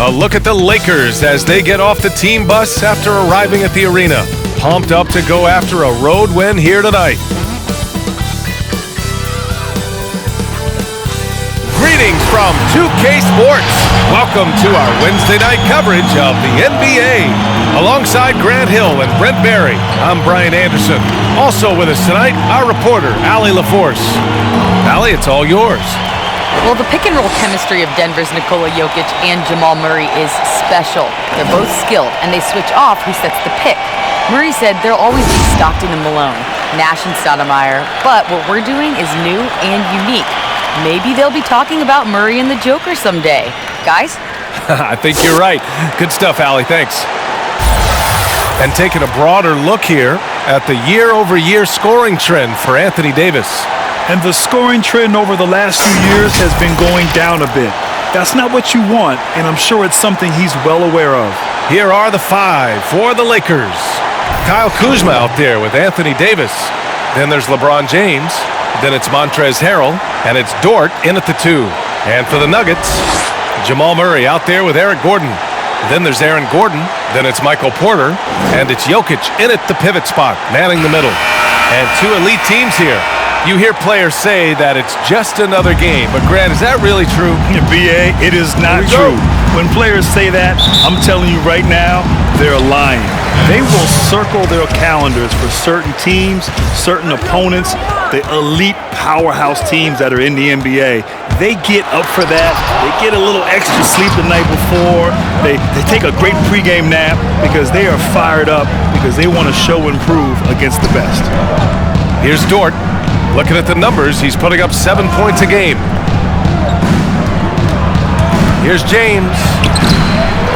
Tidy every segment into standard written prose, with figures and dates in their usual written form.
A look at the Lakers as they get off the team bus after arriving at the arena. Pumped up to go after a road win here tonight. Greetings from 2K Sports. Welcome to our Wednesday night coverage of the NBA. Alongside Grant Hill and Brent Barry, I'm Brian Anderson. Also with us tonight, our reporter, Allie LaForce. Allie, it's all yours. Well, the pick-and-roll chemistry of Denver's Nikola Jokic and Jamal Murray is special. They're both skilled, and they switch off who sets the pick. Murray said there'll always be Stockton and Malone, Nash and Stoudemire, but what we're doing is new and unique. Maybe they'll be talking about Murray and the Joker someday. Guys? I think you're right. Good stuff, Allie. Thanks. And taking a broader look here at the year-over-year scoring trend for Anthony Davis. And the scoring trend over the last few years has been going down a bit. That's not what you want, and I'm sure it's something he's well aware of. Here are the five for the Lakers. Kyle Kuzma out there with Anthony Davis. Then there's LeBron James. Then it's Montrezl Harrell, and it's Dort in at the 2. And for the Nuggets, Jamal Murray out there with Eric Gordon. Then there's Aaron Gordon. Then it's Michael Porter, and it's Jokic in at the pivot spot, manning the middle. And two elite teams here. You hear players say that it's just another game, but Grant, is that really true? BA, it is not true. When players say that, I'm telling you right now, they're lying. They will circle their calendars for certain teams, certain opponents, the elite powerhouse teams that are in the NBA. They get up for that. They get a little extra sleep the night before. They take a great pregame nap because they are fired up because they want to show and prove against the best. Here's Dort. Looking at the numbers, he's putting up 7 points a game. Here's James.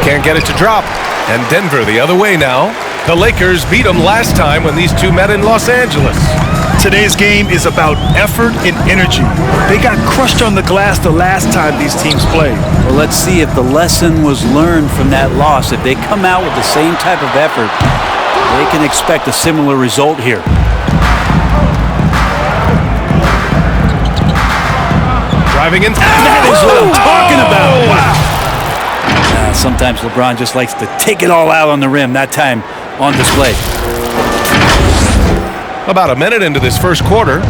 Can't get it to drop. And Denver the other way now. The Lakers beat them last time when these two met in Los Angeles. Today's game is about effort and energy. They got crushed on the glass the last time these teams played. Well, let's see if the lesson was learned from that loss. If they come out with the same type of effort, they can expect a similar result here. Driving in. That is what I'm talking about. Wow. Sometimes LeBron just likes to take it all out on the rim. That time on display. About a minute into this first quarter.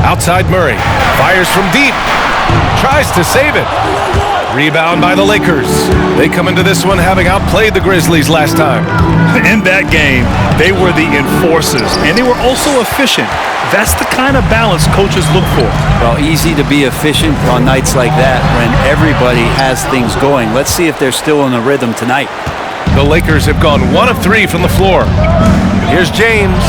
Outside Murray. Fires from deep. Tries to save it. Rebound by the Lakers. They come into this one having outplayed the Grizzlies last time. In that game, they were the enforcers, and they were also efficient. That's the kind of balance coaches look for. Well, easy to be efficient on nights like that when everybody has things going. Let's see if they're still in the rhythm tonight. The Lakers have gone 1 of 3 from the floor. Here's James.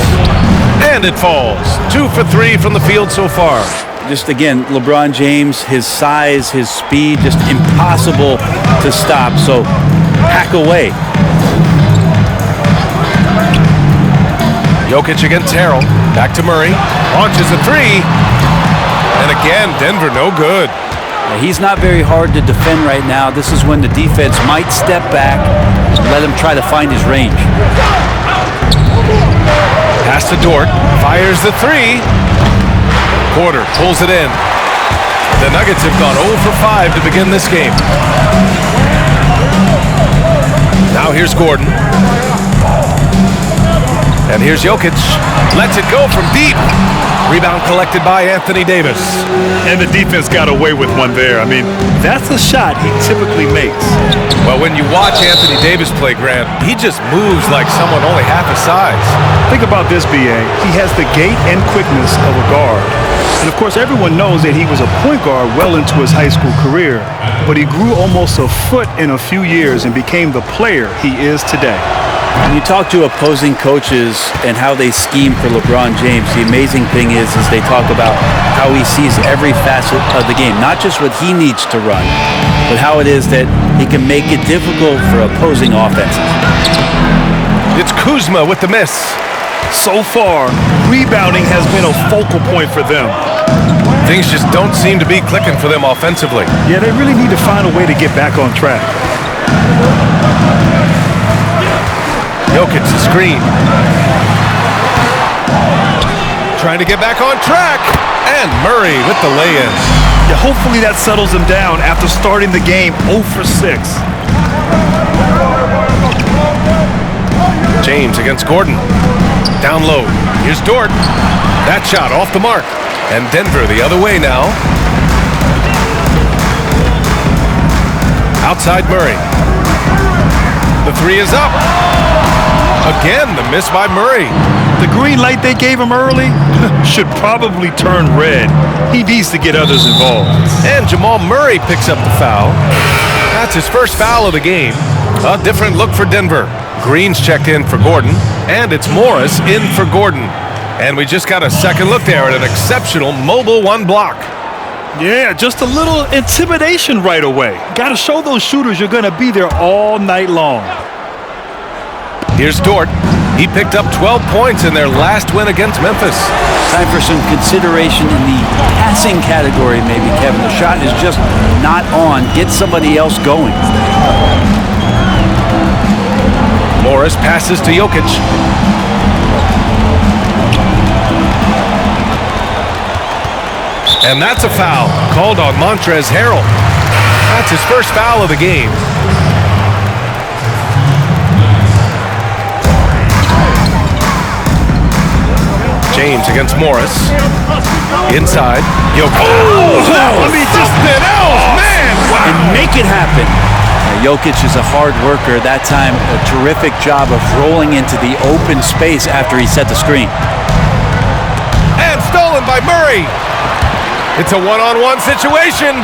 And it falls. 2 for 3 from the field so far. Just again, LeBron James, his size, his speed, just impossible to stop. So hack away. Jokic against Harrell. Back to Murray. Launches a 3. And again, Denver no good. He's not very hard to defend right now. This is when the defense might step back and let him try to find his range. Pass to Dort. Fires the 3. Porter pulls it in. The Nuggets have gone 0 for 5 to begin this game. Now here's Gordon. And here's Jokic. Lets it go from deep. Rebound collected by Anthony Davis. And the defense got away with one there. I mean, that's a shot he typically makes. Well, when you watch Anthony Davis play, Grant, he just moves like someone only half his size. Think about this, BA. He has the gait and quickness of a guard. And, of course, everyone knows that he was a point guard well into his high school career. But he grew almost a foot in a few years and became the player he is today. When you talk to opposing coaches and how they scheme for LeBron James, the amazing thing is they talk about how he sees every facet of the game. Not just what he needs to run, but how it is that he can make it difficult for opposing offenses. It's Kuzma with the miss. So far, rebounding has been a focal point for them. Things just don't seem to be clicking for them offensively. Yeah, they really need to find a way to get back on track. Jokic, the screen. Trying to get back on track. And Murray with the lay-in. Yeah, hopefully that settles him down after starting the game 0 for 6. James against Gordon. Down low. Here's Dort. That shot off the mark. And Denver the other way now. Outside Murray. The three is up. Again, the miss by Murray. The green light they gave him early should probably turn red. He needs to get others involved. And Jamal Murray picks up the foul. That's his first foul of the game. A different look for Denver. Green's checked in for Gordon, and it's Morris in for Gordon. And we just got a second look there at an exceptional mobile one block. Yeah, just a little intimidation right away. Got to show those shooters you're going to be there all night long. Here's Dort. He picked up 12 points in their last win against Memphis. Time for some consideration in the passing category, maybe, Kevin. The shot is just not on. Get somebody else going. Morris passes to Jokic. And that's a foul called on Montrezl Harrell. That's his first foul of the game. James against Morris. Inside. Jokic. I mean, something else, man! Wow. And make it happen. Jokic is a hard worker. That time, a terrific job of rolling into the open space after he set the screen. And stolen by Murray. It's a one-on-one situation.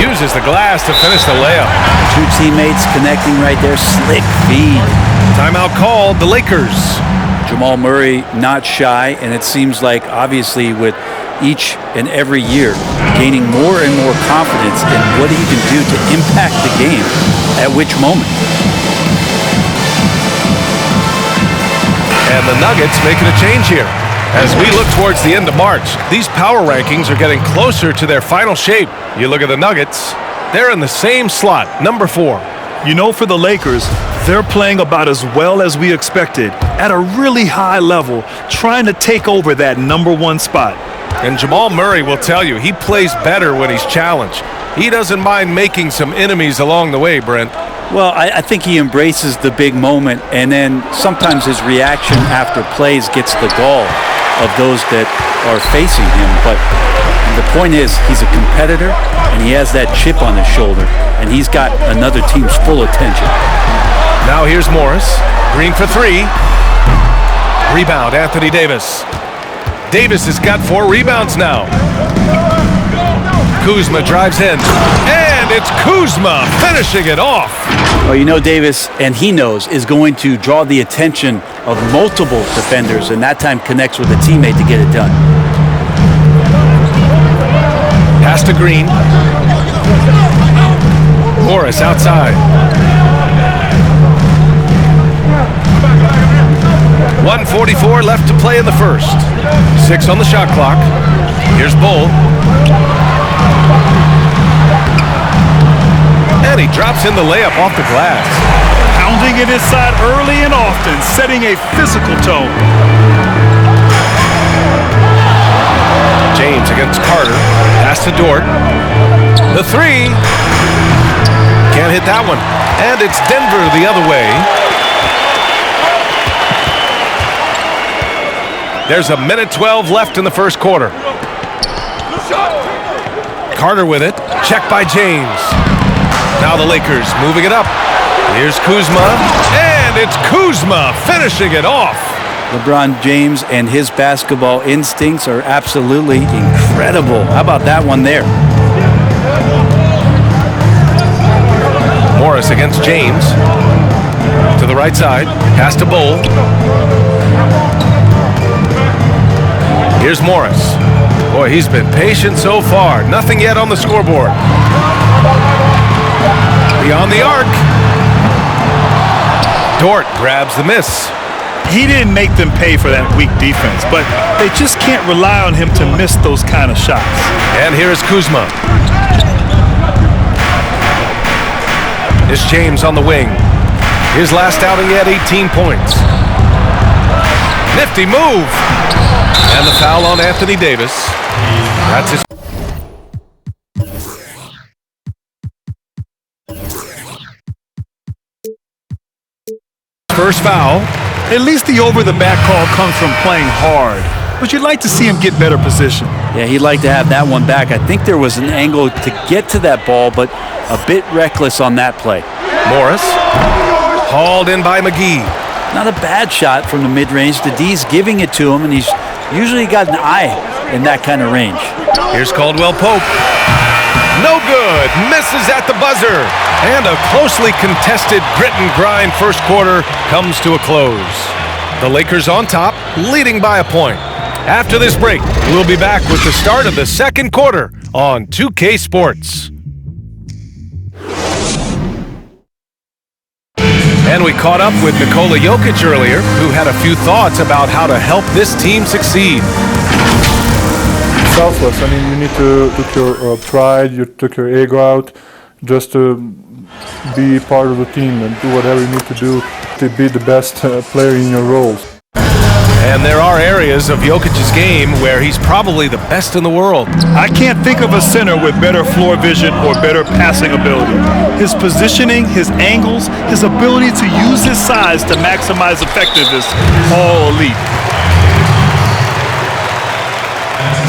Uses the glass to finish the layup. Two teammates connecting right there. Slick feed. Timeout called, the Lakers. Jamal Murray not shy, and it seems like obviously with each and every year gaining more and more confidence in what he can do to impact the game at which moment. And the Nuggets making a change here. As we look towards the end of March, these power rankings are getting closer to their final shape. You look at the Nuggets, they're in the same slot, number 4. You know, for the Lakers, they're playing about as well as we expected, at a really high level, trying to take over that number 1 spot. And Jamal Murray will tell you, he plays better when he's challenged. He doesn't mind making some enemies along the way, Brent. Well, I think he embraces the big moment, and then sometimes his reaction after plays gets the gall of those that are facing him. But the point is, he's a competitor, and he has that chip on his shoulder, and he's got another team's full attention. Now here's Morris. Green for 3. Rebound, Anthony Davis. Davis has got 4 rebounds now. Kuzma drives in, and it's Kuzma finishing it off. Well, you know, Davis, and he knows, is going to draw the attention of multiple defenders, and that time connects with a teammate to get it done. Pass to Green. Morris outside. 1:44 left to play in the first. 6 on the shot clock. Here's Bull. And he drops in the layup off the glass. Pounding it inside early and often, setting a physical tone. James against Carter. Pass to Dort. The 3. Can't hit that one. And it's Denver the other way. There's a minute 12 left in the first quarter. Carter with it. Checked by James. Now the Lakers moving it up. Here's Kuzma. And it's Kuzma finishing it off. LeBron James and his basketball instincts are absolutely incredible. How about that one there? Morris against James. To the right side. Pass to Bull. Here's Morris. Boy, he's been patient so far. Nothing yet on the scoreboard. Beyond the arc. Dort grabs the miss. He didn't make them pay for that weak defense, but they just can't rely on him to miss those kind of shots. And here is Kuzma. It's James on the wing. His last outing, he had 18 points. Nifty move. And the foul on Anthony Davis. That's his first foul. At least the over-the-back call comes from playing hard, but you'd like to see him get better position. Yeah, he'd like to have that one back. I think there was an angle to get to that ball, but a bit reckless on that play. Morris, hauled in by McGee. Not a bad shot from the mid-range. The D's giving it to him, and he's usually got an eye in that kind of range. Here's Caldwell Pope. No good. Misses at the buzzer. And a closely contested grit and grind first quarter comes to a close. The Lakers on top, leading by a point. After this break, we'll be back with the start of the second quarter on 2K Sports. And we caught up with Nikola Jokic earlier, who had a few thoughts about how to help this team succeed. Selfless. I mean, you need to took your pride, you took your ego out, just to be part of the team and do whatever you need to do to be the best player in your roles. And there are areas of Jokic's game where he's probably the best in the world. I can't think of a center with better floor vision or better passing ability. His positioning, his angles, his ability to use his size to maximize effectiveness, all elite.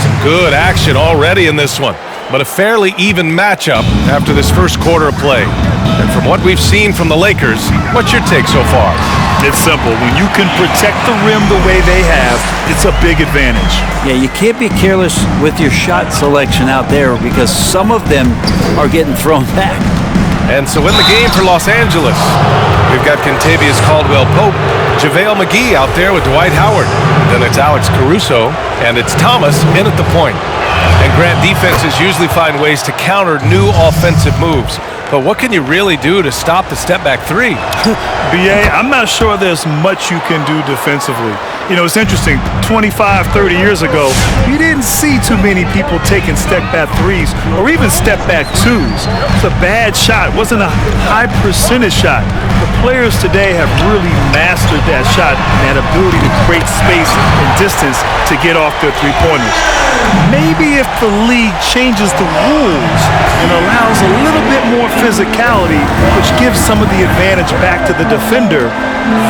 Some good action already in this one, but a fairly even matchup after this first quarter of play. And from what we've seen from the Lakers, what's your take so far? It's simple. When you can protect the rim the way they have, it's a big advantage. Yeah, you can't be careless with your shot selection out there because some of them are getting thrown back. And so in the game for Los Angeles, we've got Kentavious Caldwell-Pope, JaVale McGee out there with Dwight Howard. Then it's Alex Caruso, and it's Thomas in at the point. And Grant defenses usually find ways to counter new offensive moves. But what can you really do to stop the step-back three? B.A., I'm not sure there's much you can do defensively. You know, it's interesting. 25, 30 years ago, you didn't see too many people taking step-back threes or even step-back twos. It's a bad shot. It wasn't a high-percentage shot. The players today have really mastered that shot and that ability to create space and distance to get off their three-pointers. Maybe if the league changes the rules and allows a little bit more physicality, which gives some of the advantage back to the defender,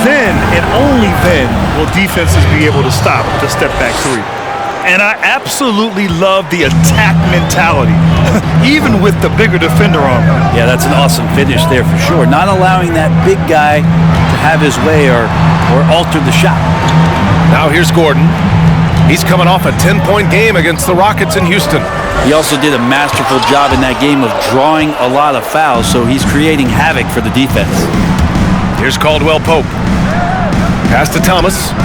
then and only then will defenses be able to stop the step-back three. And I absolutely love the attack mentality, even with the bigger defender on them. Yeah, that's an awesome finish there for sure. Not allowing that big guy to have his way or alter the shot. Now here's Gordon. He's coming off a 10-point game against the Rockets in Houston. He also did a masterful job in that game of drawing a lot of fouls, so he's creating havoc for the defense. Here's Caldwell Pope. Pass to Thomas.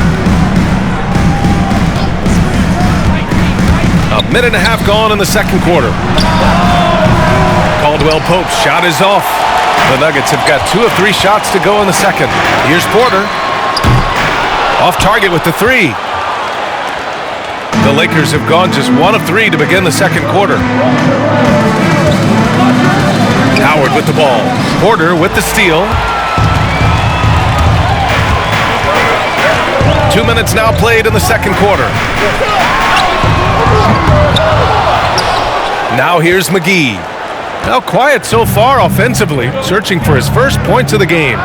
A minute and a half gone in the second quarter. Caldwell Pope's shot is off. The Nuggets have got 2 of 3 shots to go in the second. Here's Porter. Off target with the three. The Lakers have gone just 1 of 3 to begin the second quarter. Howard with the ball. Porter with the steal. 2 minutes now played in the second quarter. Now here's McGee. Now quiet so far offensively, searching for his first points of the game.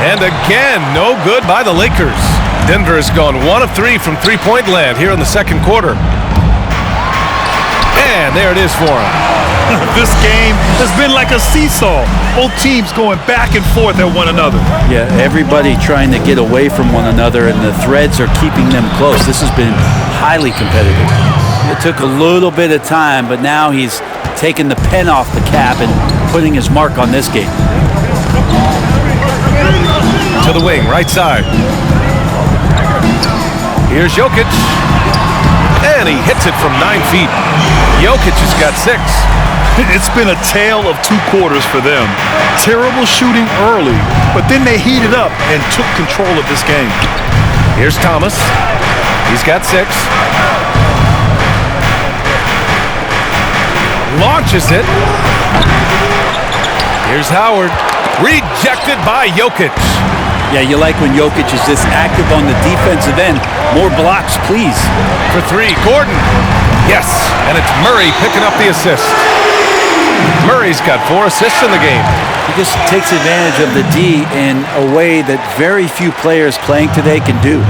And again, no good by the Lakers. Denver has gone 1 of 3 from three-point land here in the second quarter. And there it is for him. This game has been like a seesaw. Both teams going back and forth at one another. Yeah, everybody trying to get away from one another, and the threads are keeping them close. This has been highly competitive. It took a little bit of time, but now he's taking the pen off the cap and putting his mark on this game. To the wing, right side. Here's Jokic. And he hits it from 9 feet. Jokic has got 6. It's been a tale of 2 quarters for them. Terrible shooting early, but then they heated up and took control of this game. Here's Thomas. He's got 6. Launches it. Here's Howard. Rejected by Jokic. Yeah, you like when Jokic is this active on the defensive end. More blocks, please. For 3, Gordon. Yes, and it's Murray picking up the assist. Murray's got 4 assists in the game. He just takes advantage of the D in a way that very few players playing today can do.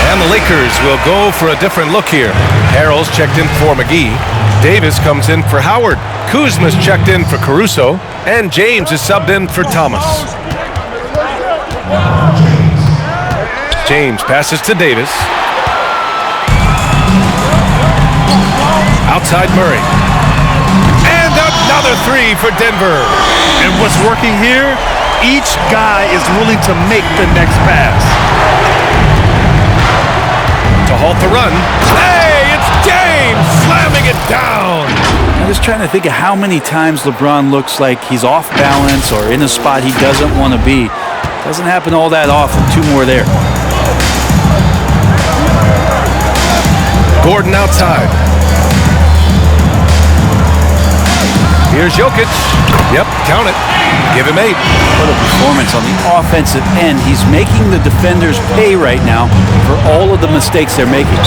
And the Lakers will go for a different look here. Harrell's checked in for McGee. Davis comes in for Howard. Kuzma's checked in for Caruso. And James is subbed in for Thomas. James passes to Davis. Outside Murray. And another 3 for Denver. And what's working here, each guy is willing to make the next pass. To halt the run. Hey, it's James slamming it down. I'm just trying to think of how many times LeBron looks like he's off balance or in a spot he doesn't want to be. Doesn't happen all that often. 2 more there. Gordon outside. Here's Jokic. Yep, count it. Give him 8. What a performance on the offensive end. He's making the defenders pay right now for all of the mistakes they're making.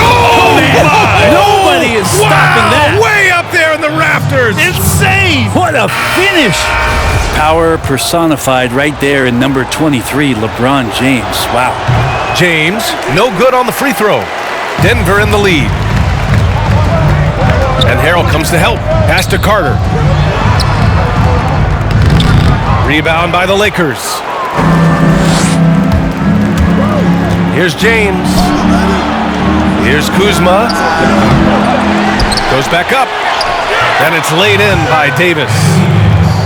Oh, my! Nobody is stopping that. Way up there in the rafters. Insane! What a finish! Power personified right there in number 23, LeBron James. Wow. James, no good on the free throw. Denver in the lead. And Harrell comes to help. Pass to Carter. Rebound by the Lakers. Here's James. Here's Kuzma. Goes back up. And it's laid in by Davis.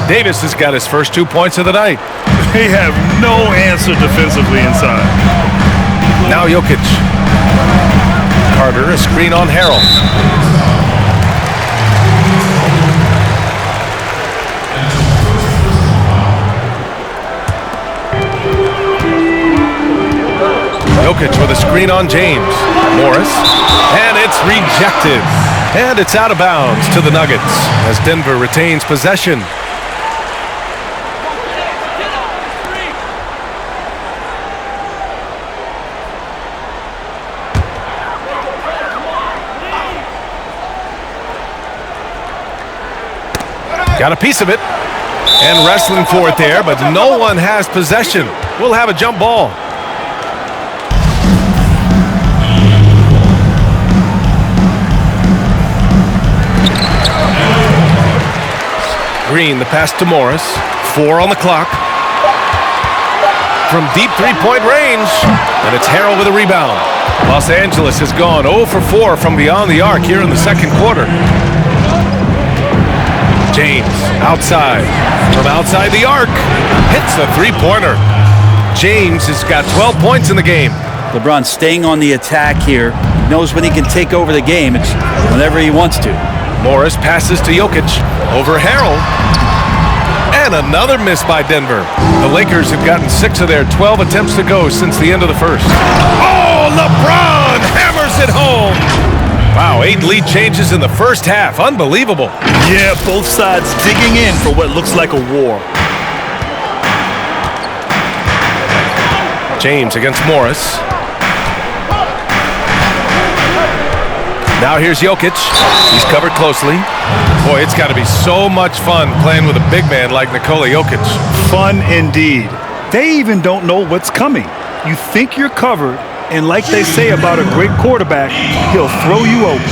Davis has got his first 2 points of the night. They have no answer defensively inside. Now Jokic. Carter, a screen on Harrell. Jokic with a screen on James. Morris. And it's rejected. And it's out of bounds to the Nuggets as Denver retains possession. Got a piece of it. And wrestling for it there, but no one has possession. We'll have a jump ball. Green, the pass to Morris. 4 on the clock. From deep 3-point range. And it's Harrell with a rebound. Los Angeles has gone 0 for 4 from beyond the arc here in the second quarter. James, outside. From outside the arc. Hits the 3-pointer. James has got 12 points in the game. LeBron staying on the attack here. He knows when he can take over the game. It's whenever he wants to. Morris passes to Jokic. Over Harrell. And another miss by Denver. The Lakers have gotten 6 of their 12 attempts to go since the end of the first. Oh, LeBron hammers it home. Wow, 8 lead changes in the first half. Unbelievable. Yeah, both sides digging in for what looks like a war. James against Morris. Now here's Jokic. He's covered closely. Boy, it's got to be so much fun playing with a big man like Nikola Jokic. Fun indeed. They even don't know what's coming. You think you're covered, and like they say about a great quarterback, he'll throw you open.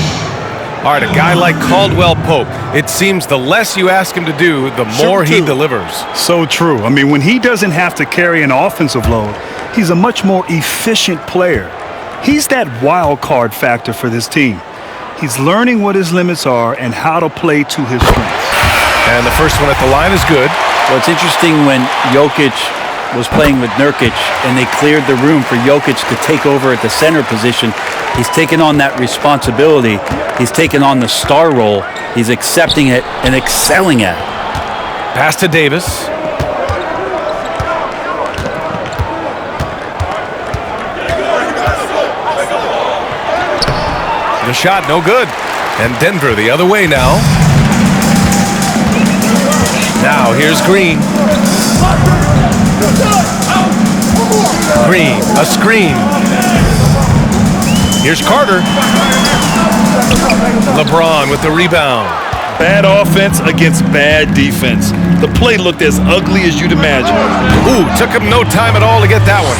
All right, a guy like Caldwell Pope, it seems the less you ask him to do, the more he delivers. So true. I mean, when he doesn't have to carry an offensive load, he's a much more efficient player. He's that wild card factor for this team. He's learning what his limits are and how to play to his strengths. And the first one at the line is good. Well, it's interesting when Jokic was playing with Nurkic and they cleared the room for Jokic to take over at the center position. He's taken on that responsibility. He's taken on the star role. He's accepting it and excelling at it. Pass to Davis. The shot, no good. And Denver the other way now. Now here's Green. Green, a screen. Here's Carter. LeBron with the rebound. Bad offense against bad defense. The play looked as ugly as you'd imagine. Ooh, took him no time at all to get that one.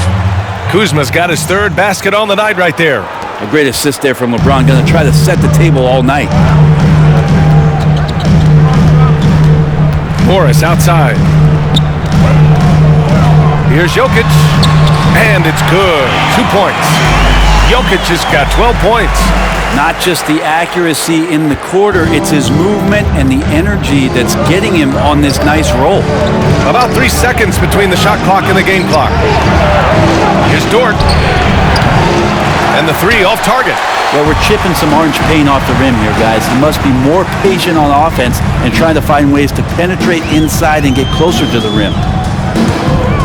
Kuzma's got his third basket on the night right there. A great assist there from LeBron. Going to try to set the table all night. Morris outside. Here's Jokic. And it's good. 2 points. Jokic has got 12 points. Not just the accuracy in the quarter, it's his movement and the energy that's getting him on this nice roll. About 3 seconds between the shot clock and the game clock. Here's Dort. And the three off target. Well, we're chipping some orange paint off the rim here, guys. He must be more patient on offense and trying to find ways to penetrate inside and get closer to the rim.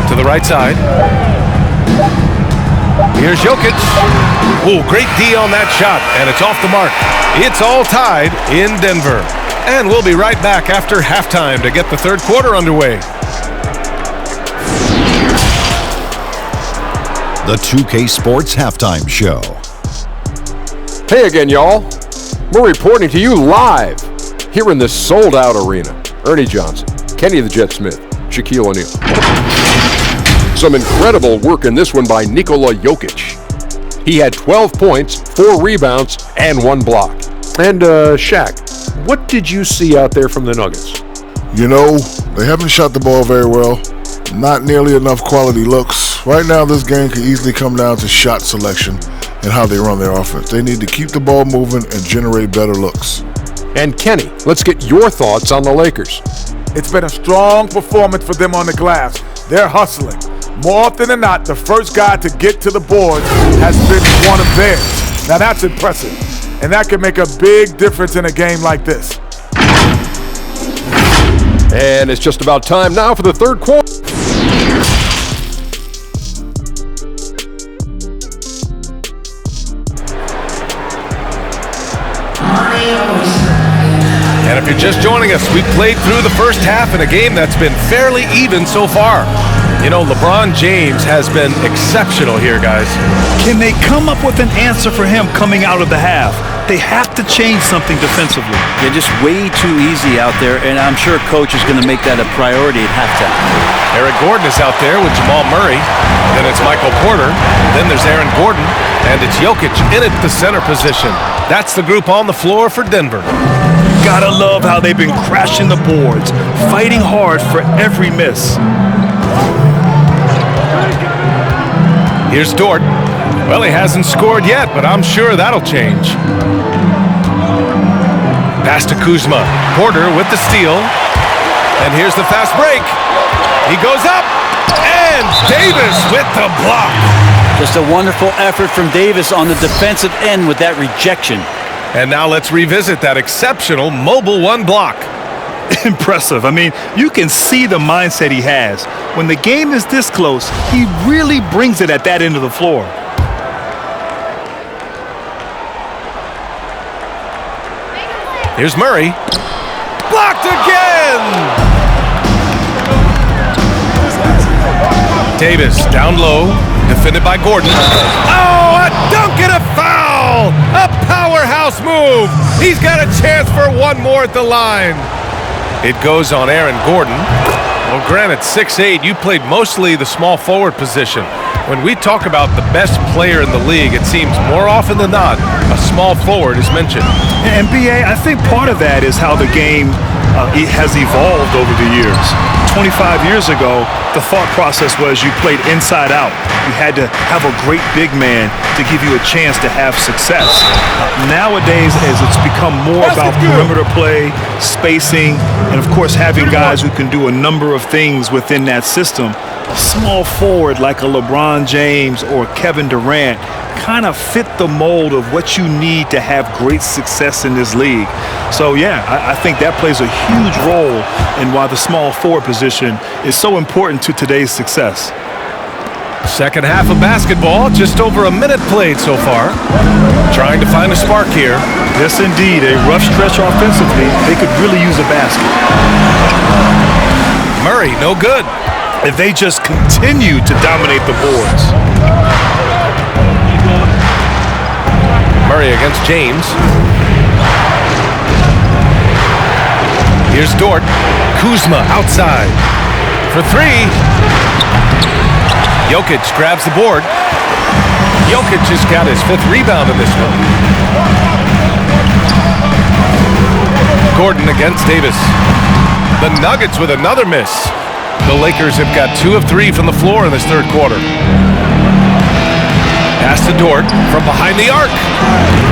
To the right side. Here's Jokic. Ooh, great D on that shot, and it's off the mark. It's all tied in Denver. And we'll be right back after halftime to get the third quarter underway. The 2K Sports Halftime Show. Hey again, y'all. We're reporting to you live here in this sold-out arena. Ernie Johnson, Kenny the Jet Smith, Shaquille O'Neal. Some incredible work in this one by Nikola Jokic. He had 12 points, 4 rebounds, and 1 block. And Shaq, what did you see out there from the Nuggets? You know, they haven't shot the ball very well. Not nearly enough quality looks. Right now, this game could easily come down to shot selection and how they run their offense. They need to keep the ball moving and generate better looks. And Kenny, let's get your thoughts on the Lakers. It's been a strong performance for them on the glass. They're hustling. More often than not, the first guy to get to the board has been one of theirs. Now that's impressive, and that can make a big difference in a game like this. And it's just about time now for the third quarter. And if you're just joining us, we've played through the first half in a game that's been fairly even so far. You know, LeBron James has been exceptional here, guys. Can they come up with an answer for him coming out of the half? They have to change something defensively. They're just way too easy out there, and I'm sure coach is going to make that a priority at halftime. Eric Gordon is out there with Jamal Murray. Then it's Michael Porter. Then there's Aaron Gordon. And it's Jokic in at the center position. That's the group on the floor for Denver. Gotta love how they've been crashing the boards, fighting hard for every miss. Here's Dort. Well, he hasn't scored yet, but I'm sure that'll change. Pass to Kuzma. Porter with the steal. And here's the fast break. He goes up. And Davis with the block. Just a wonderful effort from Davis on the defensive end with that rejection. And now let's revisit that exceptional mobile one block. Impressive. I mean, you can see the mindset he has. When the game is this close, he really brings it at that end of the floor. Here's Murray. Blocked again! Davis down low, defended by Gordon. Oh, a dunk and a foul! A powerhouse move! He's got a chance for one more at the line. It goes on Aaron Gordon. Well, granted, 6'8", you played mostly the small forward position. When we talk about the best player in the league, it seems more often than not, a small forward is mentioned. And BA, I think part of that is how the game has evolved over the years. 25 years ago, the thought process was you played inside out. You had to have a great big man to give you a chance to have success. Nowadays, as it's become more about perimeter play, spacing, and of course having guys who can do a number of things within that system, a small forward like a LeBron James or Kevin Durant kind of fit the mold of what you need to have great success in this league. So yeah, I think that plays a huge role in why the small forward position is so important to today's success. Second half of basketball, just over a minute played so far. Trying to find a spark here. Yes, indeed. A rough stretch offensively. They could really use a basket. Murray, no good. if they just continue to dominate the boards. Murray against James. Here's Dort. Kuzma outside for three. Jokic grabs the board. Jokic just got his 5th rebound in this one. Gordon against Davis. The Nuggets with another miss. The Lakers have got 2 of 3 from the floor in this 3rd quarter. Pass to Dort from behind the arc.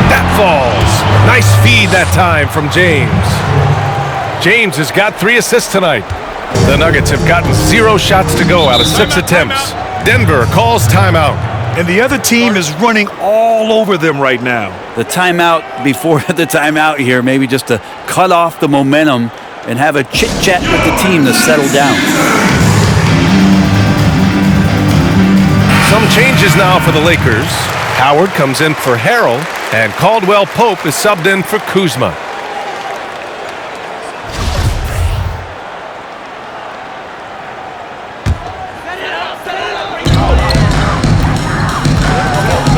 That falls. Nice feed that time from James. James has got 3 assists tonight. The Nuggets have gotten 0 shots to go out of 6 attempts. Denver calls timeout. And the other team is running all over them right now. The timeout before the timeout here, maybe just to cut off the momentum and have a chit-chat with the team to settle down. Some changes now for the Lakers. Howard comes in for Harrell, and Caldwell Pope is subbed in for Kuzma.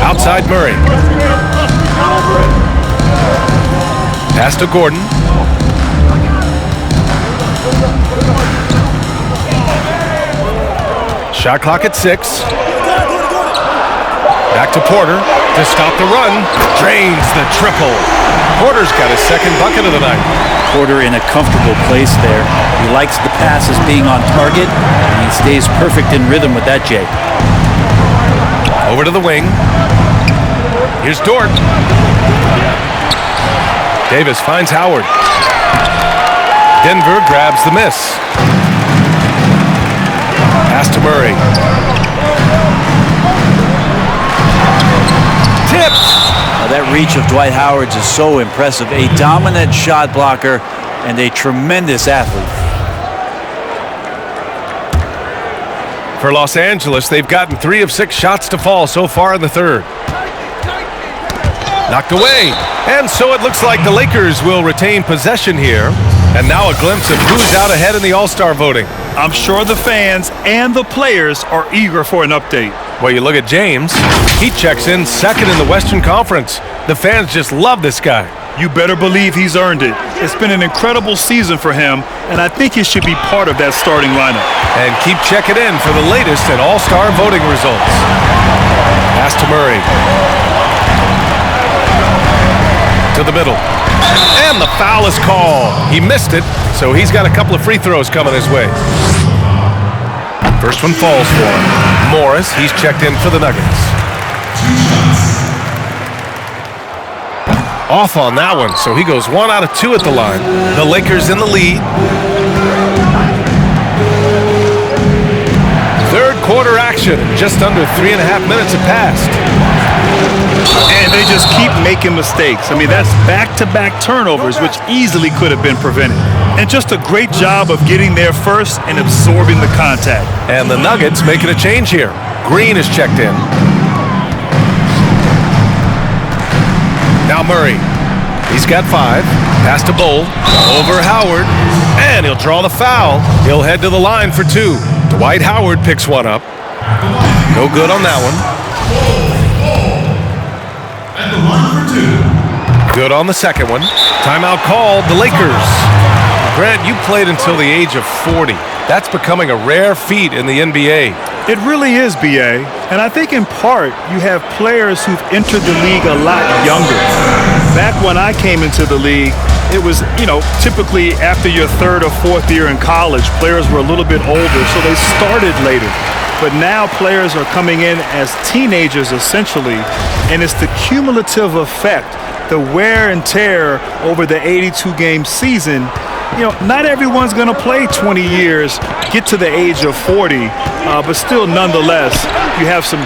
Outside Murray. Pass to Gordon. Shot clock at 6. Back to Porter to stop the run. Drains the triple. Porter's got his 2nd bucket of the night. Porter in a comfortable place there. He likes the passes being on target, and he stays perfect in rhythm with that, Jay. Over to the wing. Here's Dort. Davis finds Howard. Denver grabs the miss. Pass to Murray. Tipped. Now that reach of Dwight Howard's is so impressive. A dominant shot blocker and a tremendous athlete. For Los Angeles, they've gotten 3 of 6 shots to fall so far in the 3rd. Knocked away. And so it looks like the Lakers will retain possession here. And now a glimpse of who's out ahead in the All-Star voting. I'm sure the fans and the players are eager for an update. Well, you look at James. He checks in 2nd in the Western Conference. The fans just love this guy. You better believe he's earned it. It's been an incredible season for him, and I think he should be part of that starting lineup. And keep checking in for the latest in All-Star voting results. Pass to Murray. To the middle. And the foul is called. He missed it, so he's got a couple of free throws coming his way. First one falls for him. Morris, he's checked in for the Nuggets. Off on that one, so he goes 1 out of 2 at the line. The Lakers in the lead. 3rd quarter action. Just under 3.5 minutes have passed. And they just keep making mistakes. I mean, that's back-to-back turnovers, which easily could have been prevented. And just a great job of getting there first and absorbing the contact. And the Nuggets making a change here. Green is checked in. Now Murray. He's got 5. Pass to Bull. Over Howard. And he'll draw the foul. He'll head to the line for 2. Dwight Howard picks one up. No good on that one. At the line for 2. Good on the 2nd one. Timeout called. The Lakers. Grant, you played until the age of 40. That's becoming a rare feat in the NBA. It really is, B.A. And I think in part you have players who've entered the league a lot younger. Back when I came into the league, it was, typically after your 3rd or 4th year in college, players were a little bit older, so they started later. But now players are coming in as teenagers, essentially, and it's the cumulative effect, the wear and tear over the 82-game season. Not everyone's going to play 20 years, get to the age of 40, but still, nonetheless, you have some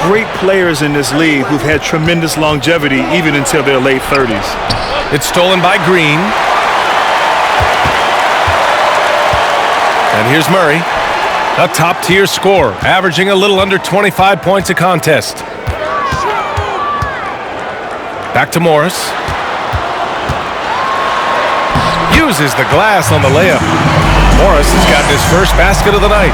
great players in this league who've had tremendous longevity even until their late 30s. It's stolen by Green. And here's Murray, a top-tier scorer, averaging a little under 25 points a contest. Back to Morris. Uses the glass on the layup. Morris has gotten his first basket of the night.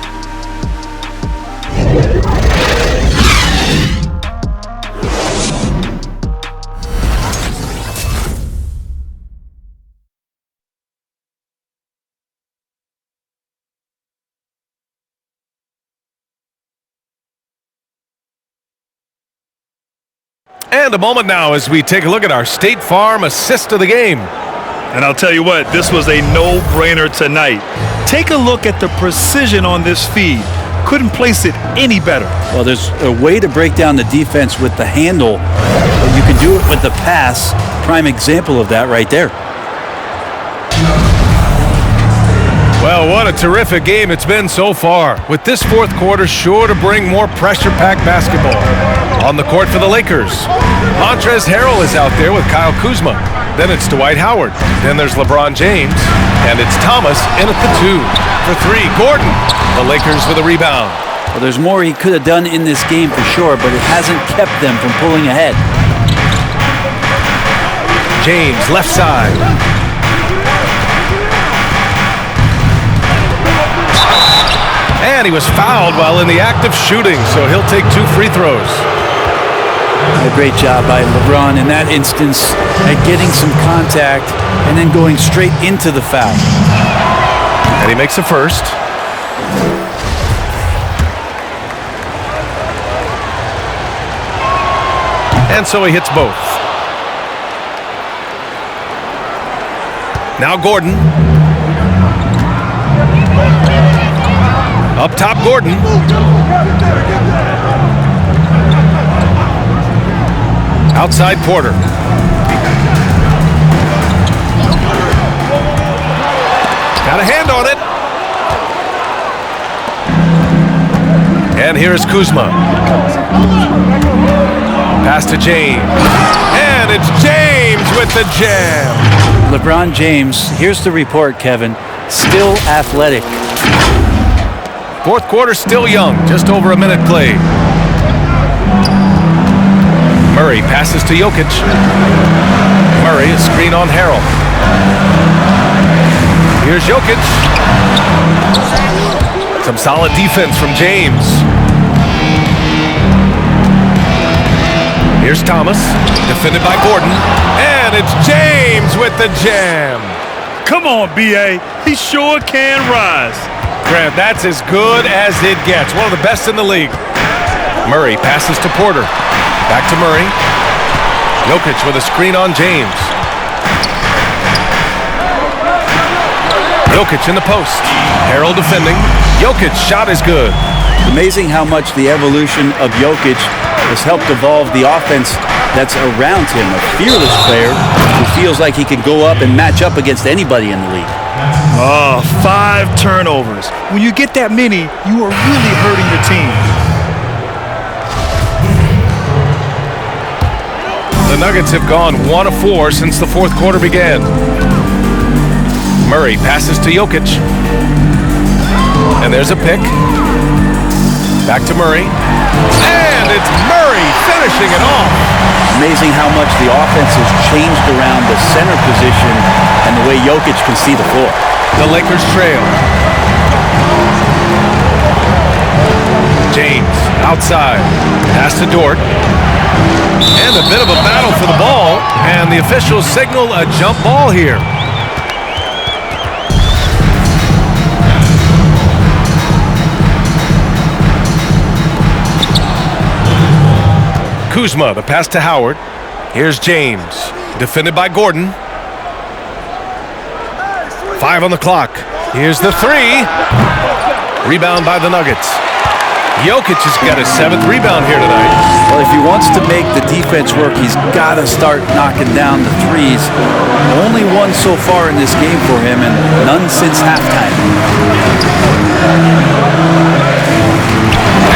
And a moment now as we take a look at our State Farm assist of the game. And I'll tell you what, this was a no-brainer tonight. Take a look at the precision on this feed. Couldn't place it any better. Well, there's a way to break down the defense with the handle, but you can do it with the pass. Prime example of that right there. Well, what a terrific game it's been so far, with this fourth quarter sure to bring more pressure-packed basketball. On the court for the Lakers, Montrezl Harrell is out there with Kyle Kuzma. Then it's Dwight Howard. Then there's LeBron James. And it's Thomas in at the 2. For 3, Gordon. The Lakers with a rebound. Well, there's more he could have done in this game for sure, but it hasn't kept them from pulling ahead. James, left side. And he was fouled while in the act of shooting, so he'll take 2 free throws. A great job by LeBron in that instance at getting some contact and then going straight into the foul. And he makes the first. And so he hits both. Now Gordon. Up top, Gordon. Outside, Porter. Got a hand on it. And here's Kuzma. Pass to James. And it's James with the jam. LeBron James, here's the report, Kevin. Still athletic. Fourth quarter still young, just over a minute played. Murray passes to Jokic. Murray, a screen on Harrell. Here's Jokic. Some solid defense from James. Here's Thomas, defended by Gordon. And it's James with the jam. Come on, B.A. He sure can rise. Grant, that's as good as it gets. One of the best in the league. Murray passes to Porter. Back to Murray. Jokic with a screen on James. Jokic in the post. Harrell defending. Jokic shot is good. Amazing how much the evolution of Jokic has helped evolve the offense that's around him. A fearless player who feels like he can go up and match up against anybody in the league. 5 turnovers. When you get that many, you are really hurting your team. The Nuggets have gone 1 of 4 since the fourth quarter began. Murray passes to Jokic. And there's a pick. Back to Murray. And it's Murray finishing it off. Amazing how much the offense has changed around the center position and the way Jokic can see the floor. The Lakers trail. James outside. Pass to Dort. And a bit of a battle for the ball. And the officials signal a jump ball here. Kuzma, the pass to Howard. Here's James, defended by Gordon. 5 on the clock. Here's the 3. Rebound by the Nuggets. Jokic has got his 7th rebound here tonight. Well, if he wants to make the defense work, he's got to start knocking down the threes. Only one so far in this game for him, and none since halftime.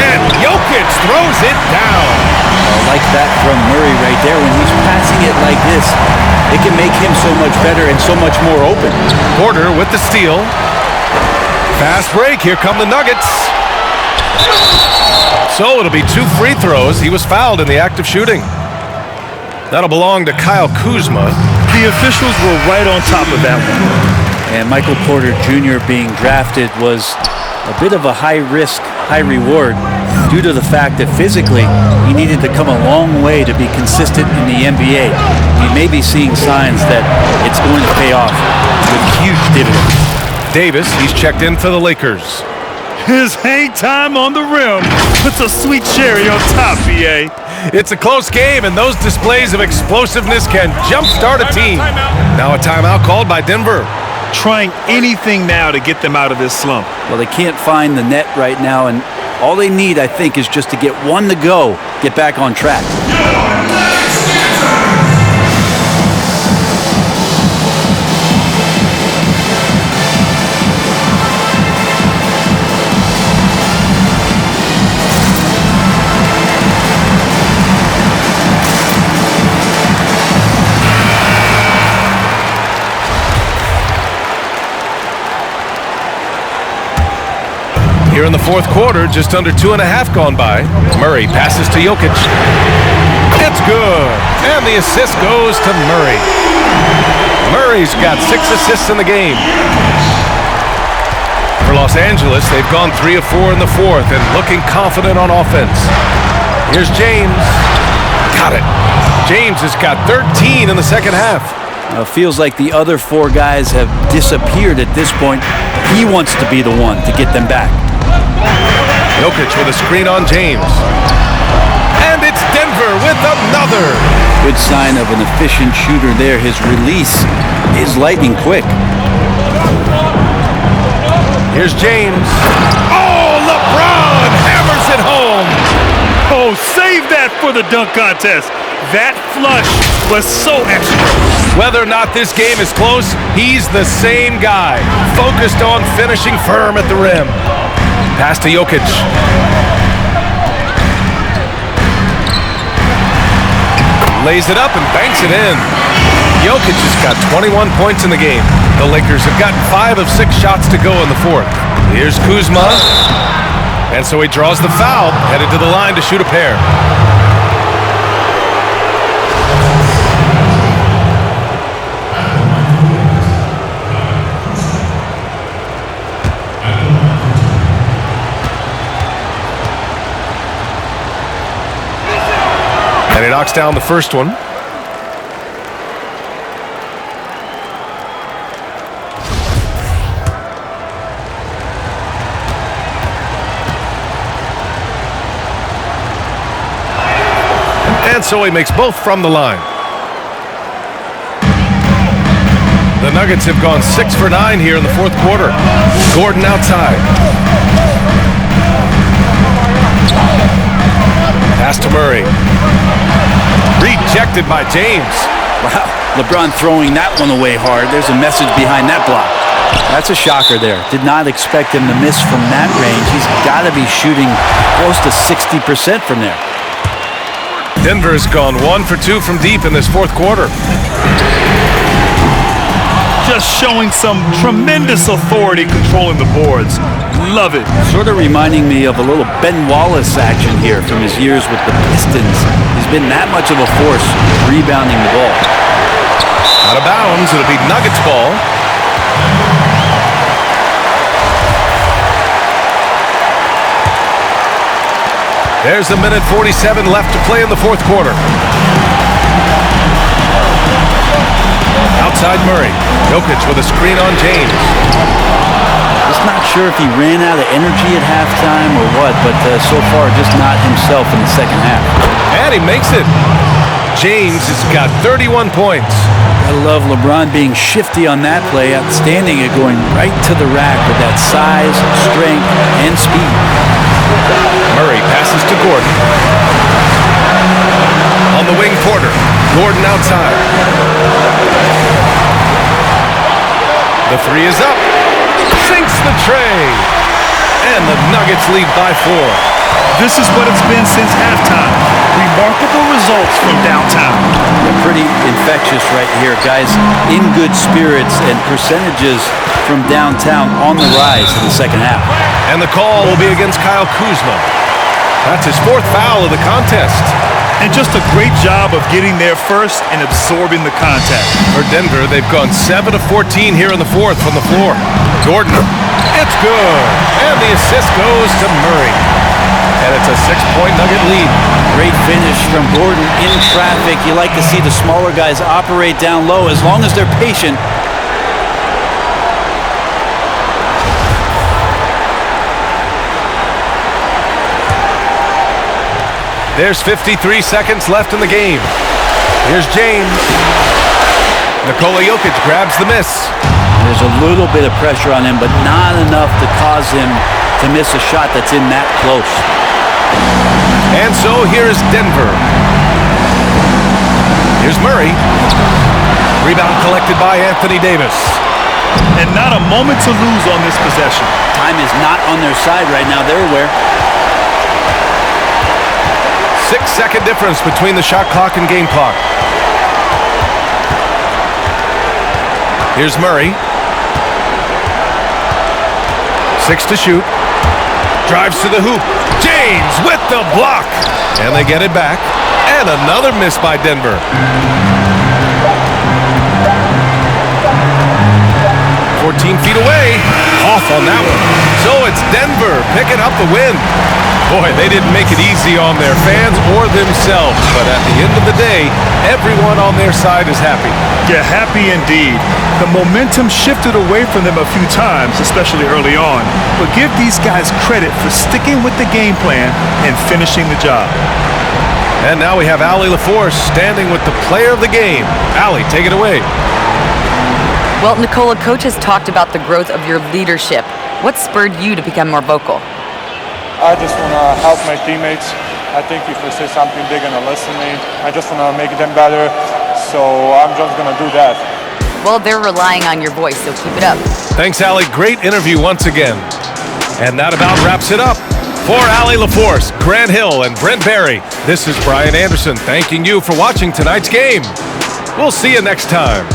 And Jokic throws it down. I like that from Murray right there. When he's passing it like this, it can make him so much better and so much more open. Porter with the steal. Fast break. Here come the Nuggets. So it'll be 2 free throws. He was fouled in the act of shooting. That'll belong to Kyle Kuzma. The officials were right on top of that one. And Michael Porter Jr. being drafted was a bit of a high risk, high reward due to the fact that physically he needed to come a long way to be consistent in the NBA. He may be seeing signs that it's going to pay off with huge dividends. Davis, he's checked in for the Lakers. His hang time on the rim puts a sweet cherry on top, B.A. It's a close game, and those displays of explosiveness can jumpstart a team. Now a timeout called by Denver. Trying anything now to get them out of this slump. Well, they can't find the net right now, and all they need, I think, is just to get one to go, get back on track. Here in the fourth quarter, just under 2.5 gone by. Murray passes to Jokic. It's good. And the assist goes to Murray. Murray's got 6 assists in the game. For Los Angeles, they've gone 3 of 4 in the fourth and looking confident on offense. Here's James. Got it. James has got 13 in the second half. Feels like the other 4 guys have disappeared at this point. He wants to be the one to get them back. Jokic with a screen on James. And it's Denver with another. Good sign of an efficient shooter there. His release is lightning quick. Here's James. Oh, LeBron hammers it home. Oh, save that for the dunk contest. That flush was so extra. Whether or not this game is close, he's the same guy, focused on finishing firm at the rim. Pass to Jokic. Lays it up and banks it in. Jokic has got 21 points in the game. The Lakers have gotten 5 of 6 shots to go in the fourth. Here's Kuzma. And so he draws the foul, headed to the line to shoot a pair. And he knocks down the first one. And so he makes both from the line. The Nuggets have gone 6 for 9 here in the fourth quarter. Gordon outside. Pass to Murray. Rejected by James. Wow, LeBron throwing that one away hard. There's a message behind that block. That's a shocker there. Did not expect him to miss from that range. He's got to be shooting close to 60% from there. Denver has gone 1 for 2 from deep in this fourth quarter. Just showing some tremendous authority controlling the boards. Love it. Sort of reminding me of a little Ben Wallace action here from his years with the Pistons. He's been that much of a force rebounding the ball. Out of bounds, it'll be Nuggets ball. There's a minute 47 left to play in the fourth quarter. Outside Murray. Jokic with a screen on James. Just not sure if he ran out of energy at halftime or what, but so far just not himself in the second half. And he makes it. James has got 31 points. I love LeBron being shifty on that play, outstanding at going right to the rack with that size, strength, and speed. Murray passes to Gordon. On the wing, Porter. Gordon outside. The three is up. Sinks the tray. And the Nuggets lead by 4. This is what it's been since halftime. Remarkable results from downtown. They're pretty infectious right here, guys. In good spirits and percentages from downtown on the rise in the second half. And the call will be against Kyle Kuzma. That's his 4th foul of the contest. And just a great job of getting there first and absorbing the contact. For Denver, they've gone 7 of 14 here in the fourth from the floor. Gordon, it's good. And the assist goes to Murray. And it's a 6-point Nugget lead. Great finish from Gordon in traffic. You like to see the smaller guys operate down low as long as they're patient. There's 53 seconds left in the game. Here's James. Nikola Jokic grabs the miss. There's a little bit of pressure on him, but not enough to cause him to miss a shot that's in that close. And so here's Denver. Here's Murray. Rebound collected by Anthony Davis. And not a moment to lose on this possession. Time is not on their side right now. They're aware. 6-second difference between the shot clock and game clock. Here's Murray. 6 to shoot. Drives to the hoop. James with the block. And they get it back. And another miss by Denver. 14 feet away. Off on that one. So it's Denver picking up the win. Boy, they didn't make it easy on their fans or themselves. But at the end of the day, everyone on their side is happy. Yeah, happy indeed. The momentum shifted away from them a few times, especially early on. But give these guys credit for sticking with the game plan and finishing the job. And now we have Allie LaForce standing with the player of the game. Allie, take it away. Well, Nikola, Coach has talked about the growth of your leadership. What spurred you to become more vocal? I just want to help my teammates. I think if I say something, they're going to listen to me. I just want to make them better, so I'm just going to do that. Well, they're relying on your voice, so keep it up. Thanks, Allie. Great interview once again. And that about wraps it up. For Allie LaForce, Grant Hill, and Brent Barry, this is Brian Anderson thanking you for watching tonight's game. We'll see you next time.